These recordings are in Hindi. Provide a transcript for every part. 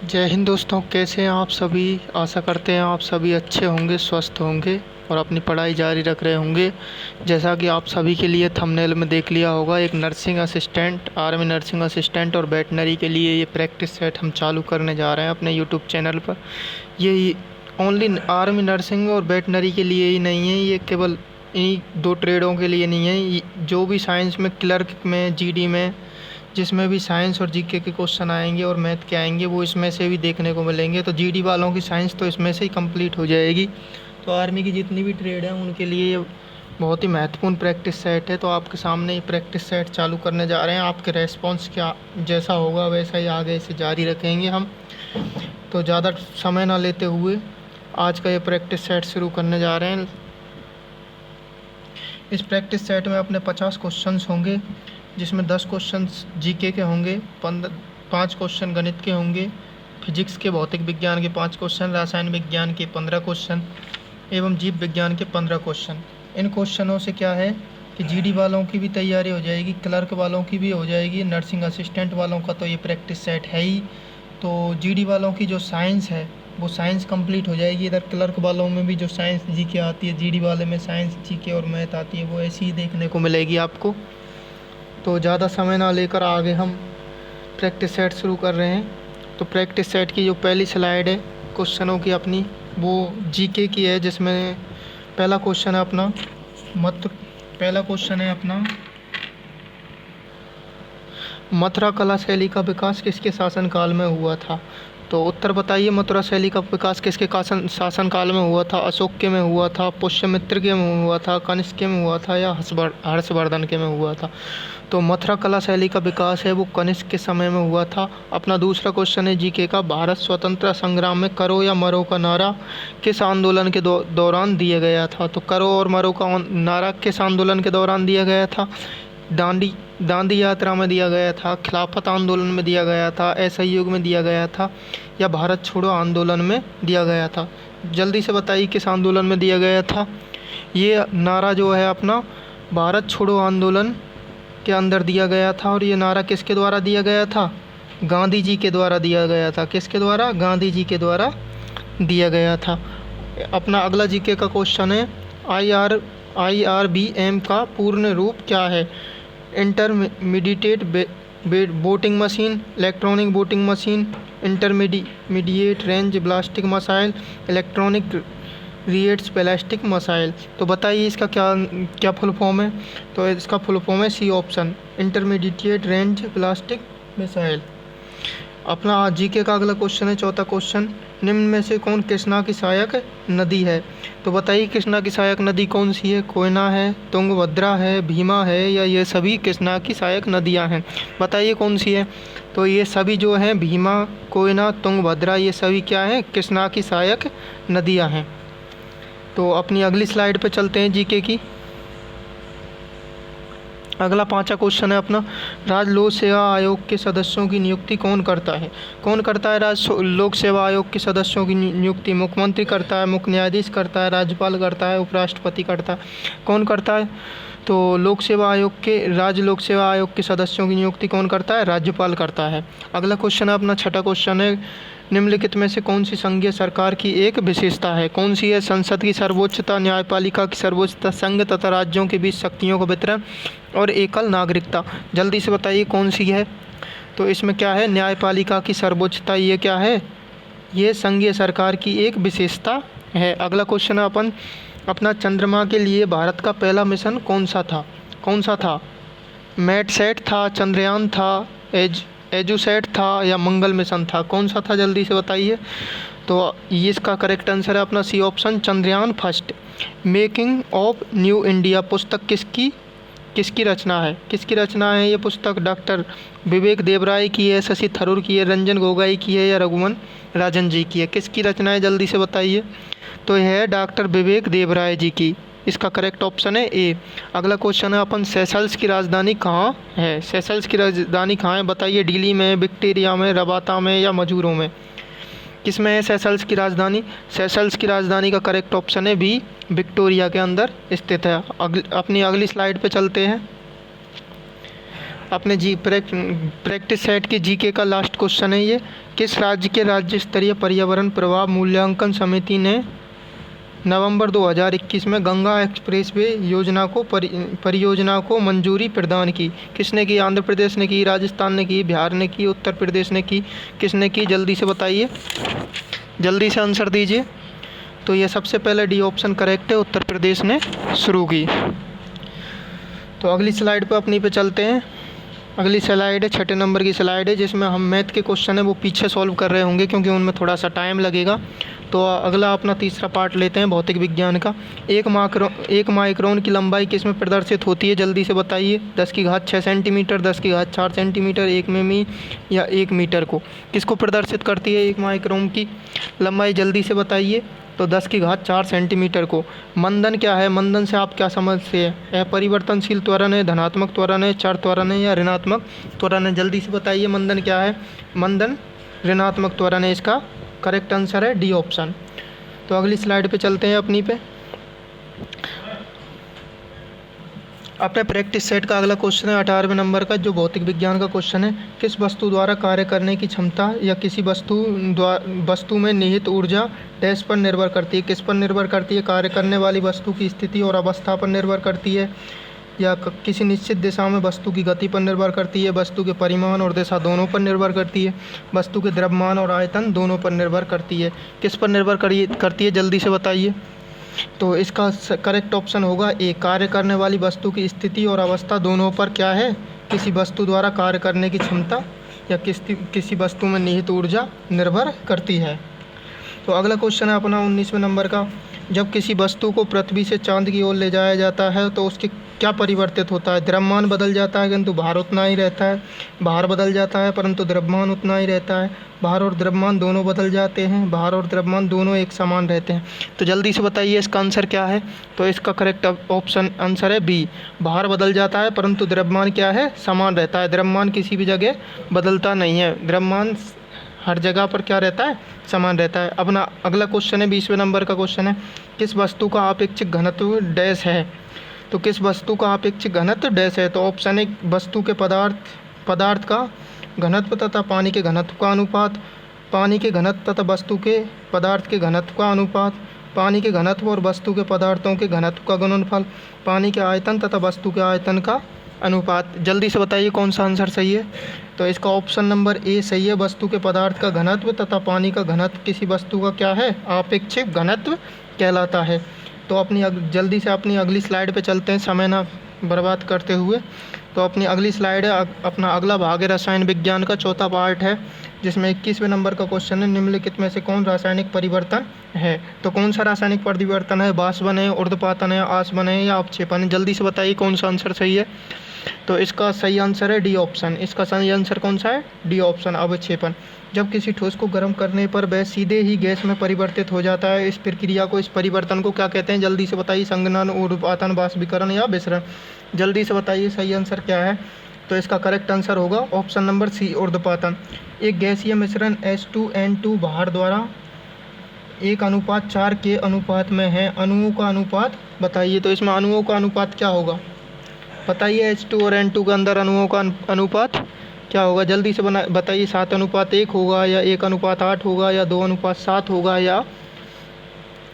जय हिंद दोस्तों, कैसे हैं आप सभी। आशा करते हैं आप सभी अच्छे होंगे, स्वस्थ होंगे और अपनी पढ़ाई जारी रख रहे होंगे। जैसा कि आप सभी के लिए थंबनेल में देख लिया होगा, एक nursing assistant, army nursing assistant और वेटनरी के लिए ये प्रैक्टिस सेट हम चालू करने जा रहे हैं अपने यूट्यूब चैनल पर। ये ओनली आर्मी नर्सिंग और वेटनरी के लिए ही नहीं है, ये केवल इन्हीं दो ट्रेडों के लिए नहीं है। जो भी साइंस में, क्लर्क में, जीडी में, जिसमें भी साइंस और जीके के क्वेश्चन आएंगे और मैथ के आएंगे, वो इसमें से भी देखने को मिलेंगे। तो जीडी वालों की साइंस तो इसमें से ही कंप्लीट हो जाएगी। तो आर्मी की जितनी भी ट्रेड है उनके लिए ये बहुत ही महत्वपूर्ण प्रैक्टिस सेट है। तो आपके सामने ये प्रैक्टिस सेट चालू करने जा रहे हैं। आपके रेस्पॉन्स क्या जैसा होगा वैसा ही आगे इसे जारी रखेंगे हम। तो ज़्यादा समय ना लेते हुए आज का ये प्रैक्टिस सेट शुरू करने जा रहे हैं। इस प्रैक्टिस सेट में अपने 50 क्वेश्चंस होंगे, जिसमें 10 क्वेश्चन जीके के होंगे, 5 क्वेश्चन गणित के होंगे, फिजिक्स के, भौतिक विज्ञान के 5 क्वेश्चन, रसायन विज्ञान के 15 क्वेश्चन एवं जीव विज्ञान के 15 क्वेश्चन। इन क्वेश्चनों से क्या है कि जीडी वालों की भी तैयारी हो जाएगी, क्लर्क वालों की भी हो जाएगी, नर्सिंग असिस्टेंट वालों का तो ये प्रैक्टिस सेट है ही। तो जीडी वालों की जो साइंस है वो साइंस कंप्लीट हो जाएगी। इधर क्लर्क वालों में भी जो साइंस जीके आती है, जीडी वाले में साइंस जीके और मैथ आती है, वो ऐसी ही देखने को मिलेगी आपको। तो ज़्यादा समय ना लेकर आगे हम प्रैक्टिस सेट शुरू कर रहे हैं। तो प्रैक्टिस सेट की जो पहली स्लाइड है क्वेश्चनों की अपनी, वो जीके की है, जिसमें पहला क्वेश्चन है अपना मथुरा कला शैली का विकास किसके शासनकाल में हुआ था। तो उत्तर बताइए, मथुरा शैली का विकास किसके शासनकाल में हुआ था। अशोक के में हुआ था, पुष्यमित्र के में हुआ था, कनिष्क के में हुआ था या हर्षवर्धन के में हुआ था। तो मथुरा कला शैली का विकास है वो कनिष्क के समय में हुआ था। अपना दूसरा क्वेश्चन है जीके का, भारत स्वतंत्रता संग्राम में करो या मरो का नारा किस आंदोलन के दौरान दिया गया था। तो करो और मरो का नारा किस आंदोलन के दौरान दिया गया था। दांडी यात्रा में दिया गया था, खिलाफत आंदोलन में दिया गया था, असहयोग में दिया गया था या भारत छोड़ो आंदोलन में दिया गया था। जल्दी से बताइए किस आंदोलन में दिया गया था। ये नारा जो है अपना भारत छोड़ो आंदोलन के अंदर दिया गया था। और ये नारा किसके द्वारा दिया गया था। गांधी जी के द्वारा दिया गया था। किसके द्वारा। गांधी जी के द्वारा दिया गया था। अपना अगला जीके का क्वेश्चन है IRBM का पूर्ण रूप क्या है। Intermediate voting machine, electronic voting machine, intermediate range ballistic missile, electronic रिएट्स plastic मसाइल। तो बताइए इसका क्या फुल फॉर्म है। तो इसका फुल फॉर्म है C option, intermediate range plastic missile. अपना जीके का अगला क्वेश्चन है, चौथा क्वेश्चन, निम्न में से कौन कृष्णा की सहायक नदी है। तो बताइए कृष्णा की सहायक नदी कौन सी है। कोयना है, तुंगभद्रा है, भीमा है या ये सभी कृष्णा की सहायक नदियां हैं। बताइए कौन सी है। तो ये सभी जो हैं, भीमा, कोयना, तुंगभद्रा, ये सभी क्या हैं, कृष्णा की सहायक नदियाँ हैं। तो अपनी अगली स्लाइड पे चलते हैं जीके की। अगला 5वां क्वेश्चन है अपना, राज्य लोक सेवा आयोग के सदस्यों की नियुक्ति कौन करता है। कौन करता है राज्य लोक सेवा आयोग के सदस्यों की नियुक्ति। मुख्यमंत्री करता है, मुख्य न्यायाधीश करता है, राज्यपाल करता है, उपराष्ट्रपति करता है। कौन करता है। तो राज्य लोक सेवा आयोग के सदस्यों की नियुक्ति कौन करता है। राज्यपाल करता है। अगला क्वेश्चन है अपना 6वां क्वेश्चन है, निम्नलिखित में से कौन सी संघीय सरकार की एक विशेषता है। कौन सी है। संसद की सर्वोच्चता, न्यायपालिका की सर्वोच्चता, संघ तथा राज्यों के बीच शक्तियों का वितरण और एकल नागरिकता। जल्दी से बताइए कौन सी है। तो इसमें क्या है, न्यायपालिका की सर्वोच्चता, ये क्या है, ये संघीय सरकार की एक विशेषता है। अगला क्वेश्चन है अपना चंद्रमा के लिए भारत का पहला मिशन कौन सा था। मैटसेट था, चंद्रयान था, एजुसेट था या मंगल मिशन था। कौन सा था, जल्दी से बताइए। तो ये इसका करेक्ट आंसर है अपना C option, Chandrayaan first. Making of new India पुस्तक किसकी रचना है। ये पुस्तक डॉक्टर विवेक देवराय की है, शशि थरूर की है, रंजन गोगोई की है या रघुवन राजन जी की है। किसकी रचना है, जल्दी से बताइए। तो यह है डॉक्टर विवेक देवराय जी की। इसका करेक्ट ऑप्शन है ए। अगला क्वेश्चन है अपन, सेशल्स की राजधानी कहाँ है। सेशल्स की राजधानी कहाँ है, बताइए। दिल्ली में, विक्टोरिया में, रबाता में या मजूरों में। किस में है सेशल्स की राजधानी। सेशल्स की राजधानी का करेक्ट ऑप्शन है बी, विक्टोरिया के अंदर स्थित है। अपनी अगली स्लाइड पे चलते हैं। अपने प्रैक्टिस सेट के जीके का लास्ट क्वेश्चन है ये। किस राज्य के राज्य स्तरीय पर्यावरण प्रभाव मूल्यांकन समिति ने नवंबर 2021 में गंगा एक्सप्रेसवे परियोजना को मंजूरी प्रदान की? किसने की? आंध्र प्रदेश ने की, राजस्थान ने की, बिहार ने की, उत्तर प्रदेश ने की, किसने की? जल्दी से बताइए, जल्दी से आंसर दीजिए। तो ये सबसे पहले डी ऑप्शन करेक्ट है, उत्तर प्रदेश ने शुरू की। तो अगली स्लाइड पे अपनी पे चलते हैं। अगली स्लाइड है 6 नंबर की स्लाइड है, जिसमें हम मैथ के क्वेश्चन है वो पीछे सॉल्व कर रहे होंगे क्योंकि उनमें थोड़ा सा टाइम लगेगा। तो अगला अपना तीसरा पार्ट लेते हैं भौतिक विज्ञान का। एक माइक्रोन की लंबाई किस में प्रदर्शित होती है? जल्दी से बताइए। 10 की घात 6 सेंटीमीटर, 10 की घात 4 सेंटीमीटर, 1 मिमी या 1 मीटर को किसको प्रदर्शित करती है एक माइक्रोन की लंबाई? जल्दी से बताइए। तो 10 की घात 4 सेंटीमीटर को। मंदन क्या है? मंदन से आप क्या समझते हैं? अपरिवर्तनशील त्वरण है, धनात्मक त्वरण है, चर त्वरण है या ऋणात्मक त्वरण है? जल्दी से बताइए, मंदन क्या है? मंदन ऋणात्मक त्वरण है, इसका करेक्ट आंसर है डी ऑप्शन। तो अगली स्लाइड पे चलते हैं अपनी पे। अपने प्रैक्टिस सेट का अगला क्वेश्चन है 18वें नंबर का, जो भौतिक विज्ञान का क्वेश्चन है। किस वस्तु द्वारा कार्य करने की क्षमता या किसी वस्तु में निहित ऊर्जा डैश पर निर्भर करती है? किस पर निर्भर करती है? कार्य करने वाली वस्तु की स्थिति और अवस्था पर निर्भर करती है, या किसी निश्चित दिशा में वस्तु की गति पर निर्भर करती है, वस्तु के परिमाण और दिशा दोनों पर निर्भर करती है, वस्तु के द्रव्यमान और आयतन दोनों पर निर्भर करती है? किस पर निर्भर करती है? जल्दी से बताइए। तो इसका करेक्ट ऑप्शन होगा ए, कार्य करने वाली वस्तु की स्थिति और अवस्था दोनों पर क्या है? किसी वस्तु द्वारा कार्य करने की क्षमता या किसी वस्तु में निहित ऊर्जा निर्भर करती है। तो अगला क्वेश्चन है अपना 19वें नंबर का। जब किसी वस्तु को पृथ्वी से चांद की ओर ले जाया जाता है तो उसके क्या परिवर्तित होता है? द्रव्यमान बदल जाता है किंतु भार उतना ही रहता है, भार बदल जाता है परंतु द्रव्यमान उतना ही रहता है, भार और द्रव्यमान दोनों बदल जाते हैं, भार और द्रव्यमान दोनों एक समान रहते हैं। तो जल्दी से बताइए इसका आंसर क्या है? तो इसका करेक्ट ऑप्शन आंसर है बी, भार बदल जाता है परंतु द्रव्यमान क्या है? समान रहता है। द्रव्यमान किसी भी जगह बदलता नहीं है, द्रव्यमान हर जगह पर क्या रहता है? समान रहता है। अपना अगला क्वेश्चन है 20वें नंबर का क्वेश्चन है। किस वस्तु का आपेक्षिक घनत्व डैश है? तो किस वस्तु का आपेक्षिक घनत्व डैश है? तो ऑप्शन है वस्तु के पदार्थ का घनत्व तथा पानी के घनत्व का अनुपात, पानी के घनत्व तथा वस्तु के पदार्थ के घनत्व का अनुपात, पानी के घनत्व और वस्तु के पदार्थों के घनत्व का गुणनफल, पानी के आयतन तथा वस्तु के आयतन का अनुपात। जल्दी से बताइए कौन सा आंसर सही है? तो इसका ऑप्शन नंबर ए सही है, वस्तु के पदार्थ का घनत्व तथा पानी का घनत्व किसी वस्तु का क्या है? आपेक्षिक घनत्व कहलाता है। तो जल्दी से अपनी अगली स्लाइड पे चलते हैं समय ना बर्बाद करते हुए। तो अपनी अगली स्लाइड है अपना अगला भाग है रसायन विज्ञान का, चौथा पार्ट है, जिसमें 21वें नंबर का क्वेश्चन है। निम्नलिखित में से कौन रासायनिक परिवर्तन है? तो कौन सा रासायनिक परिवर्तन है? बाष्पन है, ऊर्ध्वपातन है, आसवन है या अवक्षेपण है? जल्दी से बताइए कौन सा आंसर सही है? तो इसका सही आंसर है डी ऑप्शन। इसका सही आंसर कौन सा है? डी ऑप्शन, अवक्षेपण। जब किसी ठोस को गर्म करने पर वह सीधे ही गैस में परिवर्तित हो जाता है, इस प्रक्रिया को, इस परिवर्तन को क्या कहते हैं? जल्दी से बताइए। संघनन, ऊर्ध्वपातन, बाष्पीकरण या विसरण? जल्दी से बताइए सही आंसर क्या है? तो इसका करेक्ट आंसर होगा ऑप्शन नंबर सी, ऊर्ध्वपातन। एक गैसीय मिश्रण H2N2 भार द्वारा 1:4 के अनुपात में है, अणुओं का अनुपात बताइए। तो इसमें अणुओं का अनुपात क्या होगा? बताइए। H2 और N2 के अंदर अणुओं का अनुपात क्या होगा? जल्दी से बताइए। 7:1 होगा या 1:8 होगा या 2:7 होगा या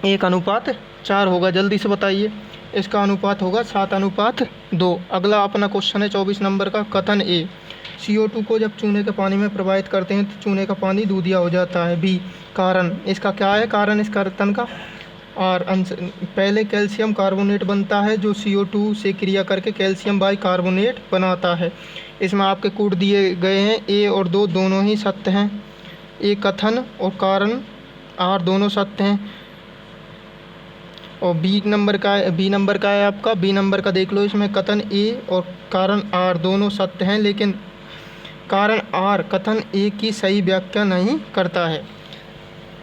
1:4 होगा? जल्दी से बताइए। इसका अनुपात होगा 7:2। अगला अपना क्वेश्चन है 24 नंबर का। कथन ए, CO2 को जब चूने के पानी में प्रवाहित करते हैं तो चूने का पानी दूधिया हो जाता है। बी, कारण। इसका क्या है कारण इस कथन का? और पहले कैल्शियम कार्बोनेट बनता है जो CO2 से क्रिया करके कैल्शियम बाइकार्बोनेट बनाता है। इसमें आपके कोड दिए गए हैं, ए और दो दोनों ही सत्य हैं। ए कथन और कारण आर दोनों सत्य हैं। और बी नंबर का है आपका। बी नंबर का देख लो, इसमें कथन ए और कारण आर दोनों सत्य हैं, लेकिन कारण आर कथन ए की सही व्याख्या नहीं करता है।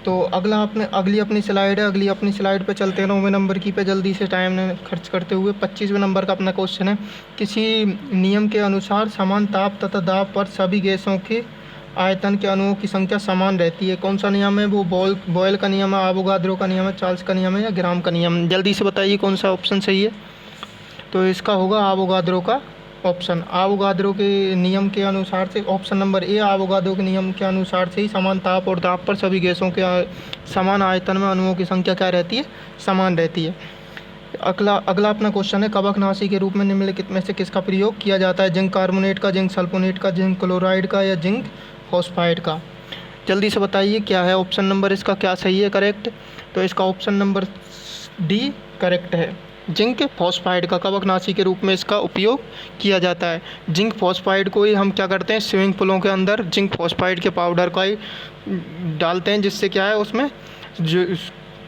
तो अगली अपनी स्लाइड है। अगली अपनी स्लाइड पे चलते हैं 9वें नंबर की पे, जल्दी से टाइम खर्च करते हुए। 25वें नंबर का अपना क्वेश्चन है। किसी नियम के अनुसार समान ताप तथा दाब पर सभी गैसों के आयतन के अणुओं की संख्या समान रहती है। कौन सा नियम है? वो बॉयल का नियम है, आवोगाद्रो का नियम है, चार्ल्स का नियम है या ग्राम का नियम? जल्दी से बताइए कौन सा ऑप्शन सही है? तो इसका होगा आवोगाद्रो का ऑप्शन आवोगाद्रो के नियम के अनुसार से, ऑप्शन नंबर ए आवोगाद्रो के नियम के अनुसार से ही समान ताप और दाब पर सभी गैसों के समान आयतन में अणुओं की संख्या क्या रहती है, समान रहती है। अगला अपना क्वेश्चन है, कवकनाशी के रूप में निम्नलिखित में से किसका प्रयोग किया जाता है? जिंक कार्बोनेट का, जिंक सल्फोनेट का, जिंक क्लोराइड का या जिंक फॉस्फाइड का? जल्दी से बताइए क्या है ऑप्शन नंबर इसका, क्या सही है करेक्ट? तो इसका ऑप्शन नंबर डी करेक्ट है। जिंक फॉस्फाइड का कवकनाशी के रूप में इसका उपयोग किया जाता है। जिंक फॉस्फाइड को ही हम क्या करते हैं, स्विमिंग पूलों के अंदर जिंक फॉस्फाइड के पाउडर का ही डालते हैं, जिससे क्या है उसमें जो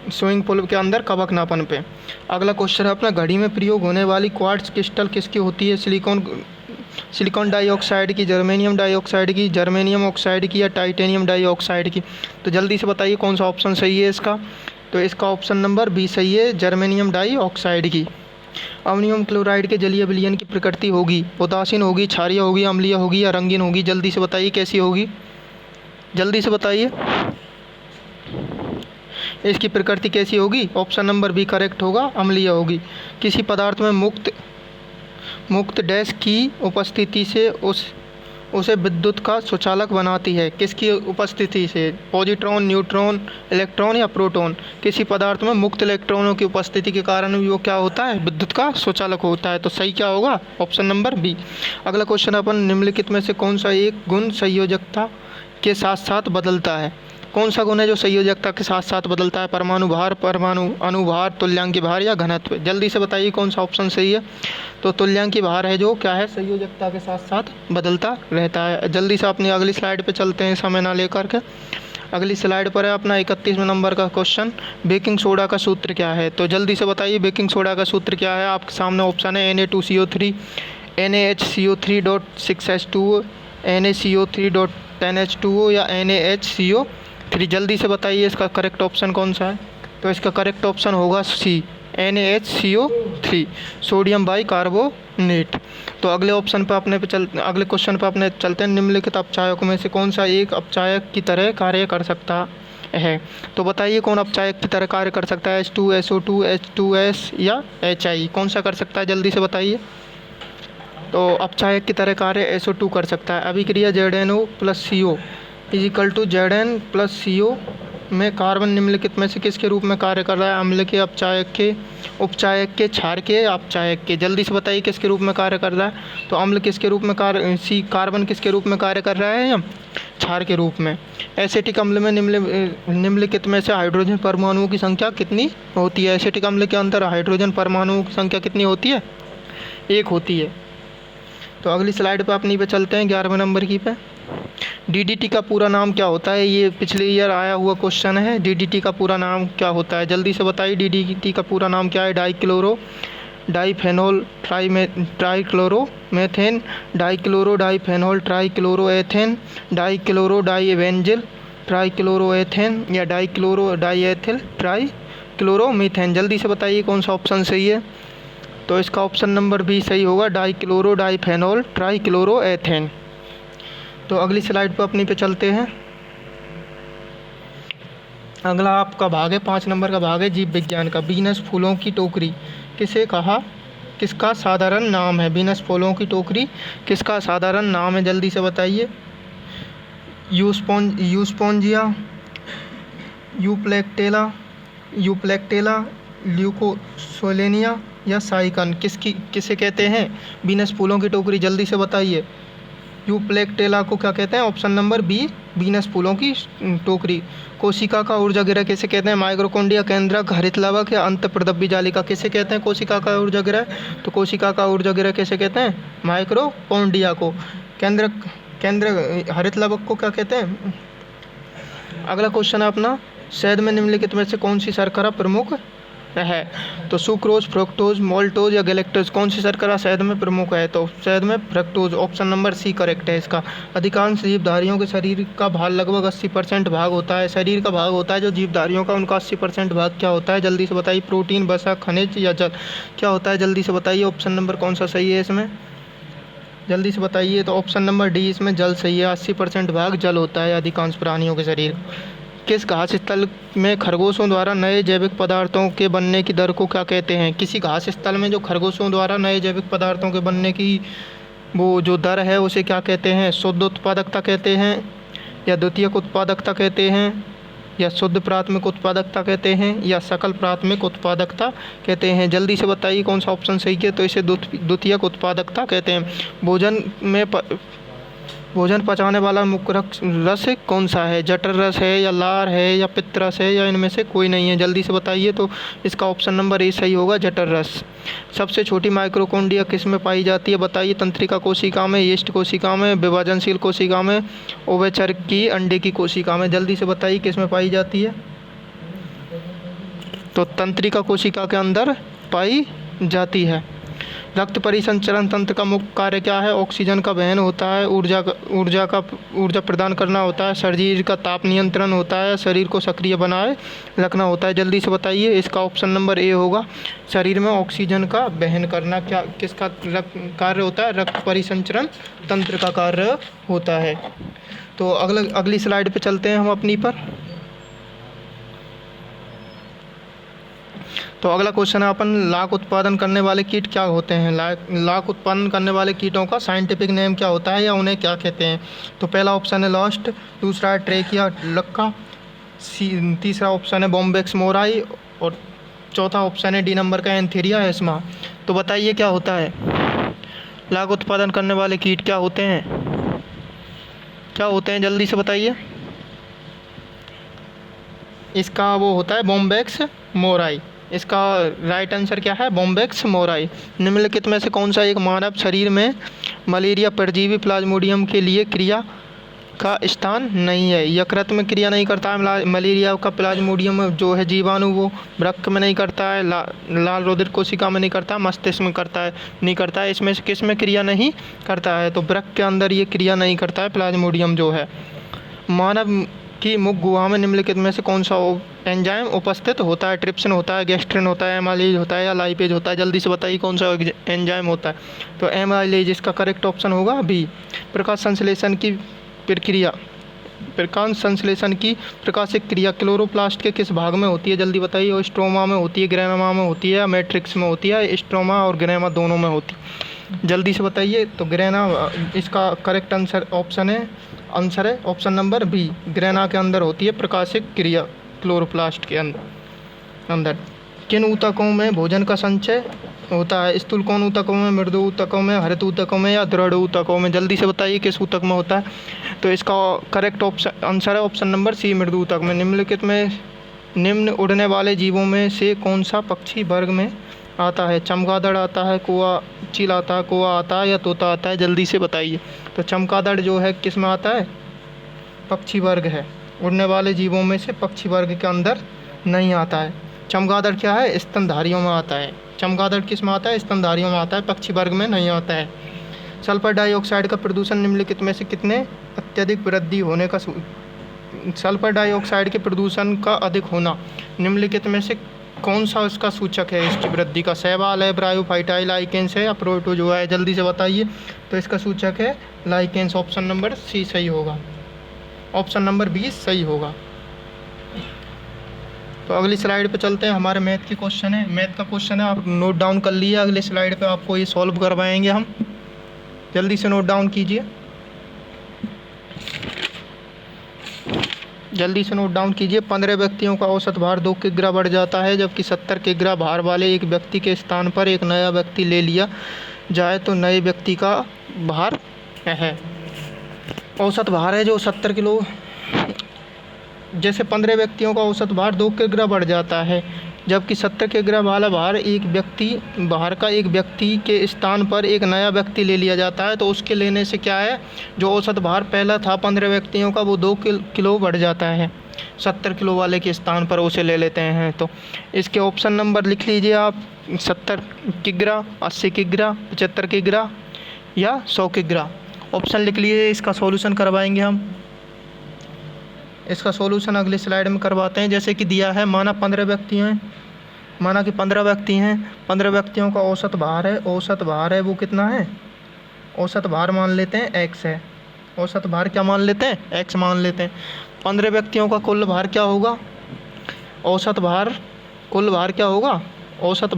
स्विमिंग पूल के अंदर कवक ना पनपे। अगला क्वेश्चन है अपना, घड़ी में प्रयोग होने वाली क्वार्ट्ज क्रिस्टल किसकी होती है? सिलिकॉन डाइऑक्साइड की, जर्मेनियम डाइऑक्साइड की, जर्मेनियम ऑक्साइड की या टाइटेनियम डाइऑक्साइड की? तो जल्दी से बताइए कौन सा ऑप्शन सही है इसका। तो इसका ऑप्शन नंबर बी सही है, जर्मेनियम डाइऑक्साइड की। अमोनियम क्लोराइड के जलीय विलयन की प्रकृति होगी, उदासीन होगी, क्षारीय होगी, अम्लीय होगी या रंगीन होगी? जल्दी से बताइए कैसी होगी, जल्दी से बताइए इसकी प्रकृति कैसी होगी? ऑप्शन नंबर बी करेक्ट होगा, अम्लीय होगी। किसी पदार्थ में मुक्त डैश की उपस्थिति से उसे विद्युत का सुचालक बनाती है। किसकी उपस्थिति से? पॉजिट्रॉन, न्यूट्रॉन, इलेक्ट्रॉन या प्रोटॉन? किसी पदार्थ में मुक्त इलेक्ट्रॉनों की उपस्थिति के कारण भी वो क्या होता है, विद्युत का सुचालक होता है। तो सही क्या होगा? Option number B. अगला क्वेश्चन अपन, निम्नलिखित में से कौन सा एक गुण संयोजकता के साथ साथ बदलता है? कौन सा गुण है जो संयोजकता के साथ साथ बदलता है? परमाणु भार, परमाणु अनुभार, तुल्यांकी भार या घनत्व? जल्दी से बताइए कौन सा ऑप्शन सही है। तो तुल्यांकी भार है जो क्या है, संयोजकता के साथ साथ बदलता रहता है। जल्दी से अपनी अगली स्लाइड पे चलते हैं समय ना लेकर के। अगली स्लाइड पर है अपना 31वें नंबर का क्वेश्चन, बेकिंग सोडा का सूत्र क्या है? तो जल्दी से बताइए बेकिंग सोडा का सूत्र क्या है। आपके सामने ऑप्शन है Na2CO3, NaHCO3.6H2O, NaCO3.10H2O या NaHCO3। जल्दी से बताइए इसका करेक्ट ऑप्शन कौन सा है। तो इसका करेक्ट ऑप्शन होगा सी, NaHCO3, सोडियम बाइकार्बोनेट। तो अगले ऑप्शन पर अगले क्वेश्चन पर अपने चलते हैं, निम्नलिखित अपचायकों में से कौन सा एक अपचायक की तरह कार्य कर सकता है? तो बताइए कौन अपचायक की तरह कार्य कर सकता है? H2, SO2, H2S या HI? कौन सा कर सकता है, जल्दी से बताइए। तो अपचायक की तरह कार्य SO2 कर सकता है। अभिक्रिया ZNO + CO = ZN + CO में कार्बन निम्नलिखित में से किसके रूप में कार्य कर रहा है? अम्ल के, अपचायक के, उपचायक के, क्षार के या अपचायक के? जल्दी से बताइए किसके रूप में कार्य कर रहा है। तो अम्ल किसके रूप में कार्बन किसके रूप में कार्य कर रहा है या क्षार के रूप में? एसिटिक अम्ल में निम्नलिखित में से हाइड्रोजन परमाणुओं की संख्या कितनी होती है? एसिटिक अम्ल के अंदर हाइड्रोजन परमाणुओं की संख्या कितनी होती है? 1 होती है। तो अगली स्लाइड पर अपनी पे चलते हैं 11वें नंबर की पे। DDT का पूरा नाम क्या होता है? ये पिछले ईयर आया हुआ क्वेश्चन है। DDT का पूरा नाम क्या होता है? जल्दी से बताइए DDT का पूरा नाम क्या है? डाइक्लोरोडाइफेनॉल ट्राइक्लोरोमेथेन, डाइक्लोरोडाइफेनॉल ट्राइक्लोरोएथेन, डाइक्लोरोडाइवेंजिल ट्राइक्लोरोएथेन या डाइक्लोरोडाइएथिल ट्राइक्लोरोमीथेन? जल्दी से बताइए कौन सा ऑप्शन सही है। तो इसका ऑप्शन नंबर बी सही होगा, डाइक्लोरोडाइफेनॉल ट्राइक्लोरोएथेन। तो अगली स्लाइड पर अपनी पे चलते हैं। अगला आपका भाग है 5 नंबर का भाग है जीव विज्ञान का। वीनस फूलों की टोकरी किसका साधारण नाम है? वीनस फूलों की टोकरी किसका साधारण नाम है? जल्दी से बताइए। यूस्पोंजिया, यूप्लेक्टेला, ल्यूकोसोलेनिया या साइकन? किसे कहते हैं वीनस फूलों की टोकरी? जल्दी से बताइए। यूप्लेक्टेला को क्या कहते हैं? ऑप्शन नंबर बी, वीनस फूलों की टोकरी। कोशिका का ऊर्जा गृह किसे कहते हैं? माइक्रोकोन्डिया, केंद्रक, हरित लावक या अंतःप्रदब्बी जालिका? किसे कहते हैं कोशिका का ऊर्जा गृह? तो कोशिका का ऊर्जा गृह किसे कहते हैं? माइक्रोकोन्डिया को। केंद्र हरित लावक को क्या कहते हैं? अगला क्वेश्चन है अपना, शहद में निम्नलिखित में से कौन सी शर्करा प्रमुख है? तो सुक्रोज, फ्रुक्टोज, मोल्टोज या गैलेक्टोज? कौन सी शर्करा शहद में प्रमुख है? तो शहद में fructose, option number C correct है इसका। अधिकांश जीवधारियों के शरीर का भाग लगभग 80% भाग होता है। शरीर का भाग होता है जो जीवधारियों का, उनका 80% भाग क्या होता है? जल्दी से बताइए। प्रोटीन, वसा, खनिज या जल? क्या होता है जल्दी से बताइए। ऑप्शन नंबर कौन सा सही है इसमें, जल्दी से बताइए। तो ऑप्शन नंबर डी इसमें जल सही है। 80% भाग जल होता है अधिकांश प्राणियों के शरीर। किस घास स्थल में खरगोशों द्वारा नए जैविक पदार्थों के बनने की दर को क्या कहते हैं? किसी घास स्थल में जो खरगोशों द्वारा नए जैविक पदार्थों के बनने की वो जो दर है उसे क्या कहते हैं? शुद्ध उत्पादकता कहते हैं, या द्वितीयक उत्पादकता कहते हैं, या शुद्ध प्राथमिक उत्पादकता कहते हैं, या सकल प्राथमिक उत्पादकता कहते हैं? जल्दी से बताइए कौन सा ऑप्शन सही है। तो इसे द्वितीयक उत्पादकता कहते हैं। भोजन पचाने वाला मुख्य रस कौन सा है? जठर रस है, या लार है, या पित्त रस है, या इनमें से कोई नहीं है? जल्दी से बताइए। तो इसका ऑप्शन नंबर ए सही होगा, जठर रस। सबसे छोटी माइक्रोकोन्ड्रिया किस में पाई जाती है? बताइए। तंत्रिका कोशिका में, यीस्ट कोशिका में, विभाजनशील कोशिका में, ओवेचर की अंडे की कोशिका में? जल्दी से बताइए किस में पाई जाती है। तो तंत्रिका कोशिका के अंदर पाई जाती है। रक्त परिसंचरण तंत्र का मुख्य कार्य क्या है? ऑक्सीजन का वहन होता है, ऊर्जा प्रदान करना होता है, शरीर का ताप नियंत्रण होता है, शरीर को सक्रिय बनाए रखना होता है। जल्दी से बताइए। इसका ऑप्शन नंबर ए होगा, शरीर में ऑक्सीजन का वहन करना क्या किसका कार्य होता है? रक्त परिसंचरण तंत्र का कार्य होता है। तो अगली स्लाइड पे चलते हैं हम अपनी पर। तो अगला क्वेश्चन है अपन, लाख उत्पादन करने वाले कीट क्या होते हैं? लाख उत्पादन करने वाले कीटों का साइंटिफिक नेम क्या होता है, या उन्हें क्या कहते हैं? तो पहला ऑप्शन है लॉस्ट, दूसरा है ट्रेकिया लक्का, तीसरा ऑप्शन है बॉम्बेक्स मोराई, और चौथा ऑप्शन है डी नंबर का एंथेरिया एस्मा। तो बताइए क्या होता है? लाख उत्पादन करने वाले कीट क्या होते हैं? क्या होते हैं? जल्दी से बताइए। इसका वो होता है बॉम्बेक्स मोराई। इसका राइट आंसर क्या है? Bombyx mori. निम्नलिखित में से कौन सा एक मानव शरीर में मलेरिया परजीवी प्लाज्मोडियम के लिए क्रिया का स्थान नहीं है? यकृत में क्रिया नहीं करता है मलेरिया का प्लाज्मोडियम जो है जीवाणु, वो वृक्क में नहीं करता है, लाल रुधिर कोशिका में नहीं करता, मस्तिष्क में करता है नहीं करता है। इसमें से किस में क्रिया नहीं करता है? तो वृक्क के अंदर ये क्रिया नहीं करता है प्लाज्मोडियम जो है। मानव की मुख गुहा में निम्नलिखित में से कौन सा एंजाइम उपस्थित होता है? ट्रिप्सिन होता है, गैस्ट्रिन होता है, एमाइलेज होता है, या लाइपेज होता है? जल्दी से बताइए कौन सा एंजाइम होता है। तो एमाइलेज इसका करेक्ट ऑप्शन होगा बी। प्रकाश संश्लेषण की प्रकाशिक क्रिया क्लोरोप्लास्ट के किस भाग में होती है? जल्दी बताइए। स्ट्रोमा में होती है, ग्रेनमा में होती है, या मैट्रिक्स में होती है? स्ट्रोमा और ग्रेमा दोनों में होती है। जल्दी से बताइए। तो ग्रेना इसका करेक्ट आंसर है ऑप्शन नंबर बी, ग्रेना के अंदर होती है प्रकाशिक क्रिया क्लोरोप्लास्ट के अंदर। किन ऊतकों में भोजन का संचय होता है? स्थूल कौन ऊतकों में, मृदु ऊतकों में, हरित ऊतकों में, या दृढ़ ऊतकों में? जल्दी से बताइए किस ऊतक में होता है। तो इसका करेक्ट आंसर है ऑप्शन नंबर सी, मृदु ऊतक में। निम्नलिखित में निम्न उड़ने वाले जीवों में से कौन सा पक्षी वर्ग में आता है? चमगादड़ आता है, कौवा, चील आता है, कौवा आता है, या तोता आता है? जल्दी से बताइए। तो चमगादड़ जो है किस में आता है? पक्षी वर्ग है। उड़ने वाले जीवों में से पक्षी वर्ग के अंदर नहीं आता है। चमगादड़ क्या है? स्तनधारियों में आता है। चमगादड़ किस में आता है? स्तनधारियों में आता है, पक्षी वर्ग में नहीं आता है। सल्फर डाइऑक्साइड का प्रदूषण निम्नलिखित में से कितने अत्यधिक वृद्धि होने का सल्फर डाइऑक्साइड के प्रदूषण का अधिक होना निम्नलिखित में से कौन सा उसका सूचक है इसकी वृद्धि का? शैवाल है, ब्रायोफाइटाई, लाइकेंस है, या प्रोटोजोआ है? जल्दी से बताइए। तो इसका सूचक है लाइकेंस। ऑप्शन नंबर सी सही होगा, ऑप्शन नंबर 20 सही होगा। तो अगली स्लाइड पे चलते हैं। हमारे मैथ की क्वेश्चन है, मैथ का क्वेश्चन है, आप नोट डाउन कर लिए। अगली स्लाइड पे आपको ये सॉल्व करवाएंगे हम। जल्दी से नोट डाउन कीजिए, जल्दी से नोट डाउन कीजिए। 15 व्यक्तियों का औसत भार 2 किग्रा बढ़ जाता है, जबकि 70 किग्रा भार वाले एक व्यक्ति के स्थान पर एक नया व्यक्ति ले लिया जाए तो नए व्यक्ति का भार है। औसत भार है जो 70 किलो, जैसे 15 व्यक्तियों का औसत भार 2 किग्रा बढ़ जाता है, जबकि 70 किग्रा वाला भार एक व्यक्ति के स्थान पर एक नया व्यक्ति ले लिया जाता है, तो उसके लेने से क्या है, जो औसत भार पहला था 15 व्यक्तियों का वो 2 किलो बढ़ जाता है। 70 किलो वाले के स्थान पर उसे ले लेते हैं। तो इसके ऑप्शन नंबर लिख लीजिए आप, 70 किग्रा, 80 किग्रा, 75 किग्रा, या 100 किग्रा। ऑप्शन लिख लीजिए। इसका सॉल्यूशन करवाएंगे हम। इसका सॉल्यूशन अगली स्लाइड में करवाते हैं। जैसे कि दिया है, माना 15 व्यक्ति हैं, माना कि 15 व्यक्ति हैं, 15 व्यक्तियों का औसत भार है, औसत भार है वो कितना है, औसत भार मान लेते हैं x है। औसत भार क्या मान लेते हैं, x मान लेते हैं। 15 व्यक्तियों का कुल भार क्या होगा, औसत भार, कुल भार क्या होगा, औसत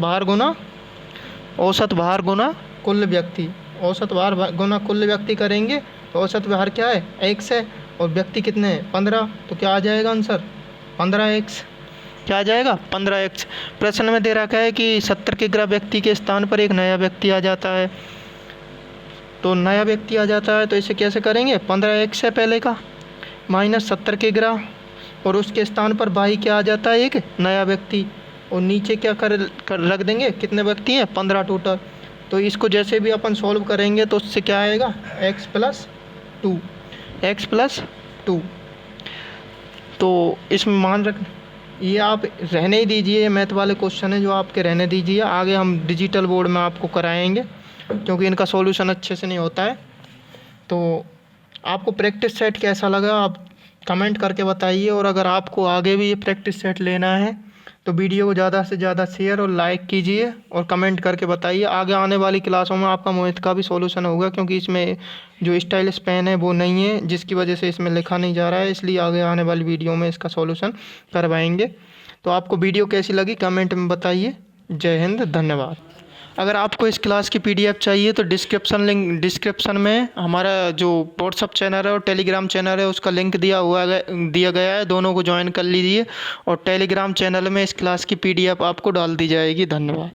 भार गुना कुल व्यक्ति, औसत भार गुना कुल व्यक्ति करेंगे तो औसत भार क्या है, x है, और व्यक्ति कितने हैं, 15। तो क्या आ जाएगा आंसर, 15x। क्या आ जाएगा, 15x। प्रश्न में दे रखा है कि 70 किग्रा व्यक्ति के स्थान पर एक नया व्यक्ति आ जाता है। तो नया व्यक्ति आ जाता है तो इसे कैसे करेंगे, 15x है पहले का माइनस 70 किग्रा, और उसके स्थान पर भाई क्या आ जाता है, एक नया व्यक्ति, और नीचे क्या कर रख देंगे, कितने व्यक्ति हैं, 15 टोटल। तो इसको जैसे भी अपन सॉल्व करेंगे तो उससे क्या आएगा, x + 2, x + 2। तो इसमें मान रख, ये आप रहने ही दीजिए, मैथ वाले क्वेश्चन है जो आपके रहने दीजिए, आगे हम डिजिटल बोर्ड में आपको कराएंगे क्योंकि इनका सॉल्यूशन अच्छे से नहीं होता है। तो आपको प्रैक्टिस सेट कैसा लगा आप कमेंट करके बताइए, और अगर आपको आगे भी ये प्रैक्टिस सेट लेना है तो वीडियो को ज़्यादा से ज़्यादा शेयर और लाइक कीजिए और कमेंट करके बताइए। आगे आने वाली क्लासों में आपका मोहित का भी सॉल्यूशन होगा, क्योंकि इसमें जो स्टाइलिश पेन है वो नहीं है, जिसकी वजह से इसमें लिखा नहीं जा रहा है, इसलिए आगे आने वाली वीडियो में इसका सॉल्यूशन करवाएंगे। तो आपको वीडियो कैसी लगी कमेंट में बताइए। जय हिंद, धन्यवाद। अगर आपको इस क्लास की PDF चाहिए तो डिस्क्रिप्शन में हमारा जो व्हाट्सअप चैनल है और टेलीग्राम चैनल है उसका लिंक दिया गया है, दोनों को ज्वाइन कर लीजिए, और टेलीग्राम चैनल में इस क्लास की PDF आपको डाल दी जाएगी। धन्यवाद।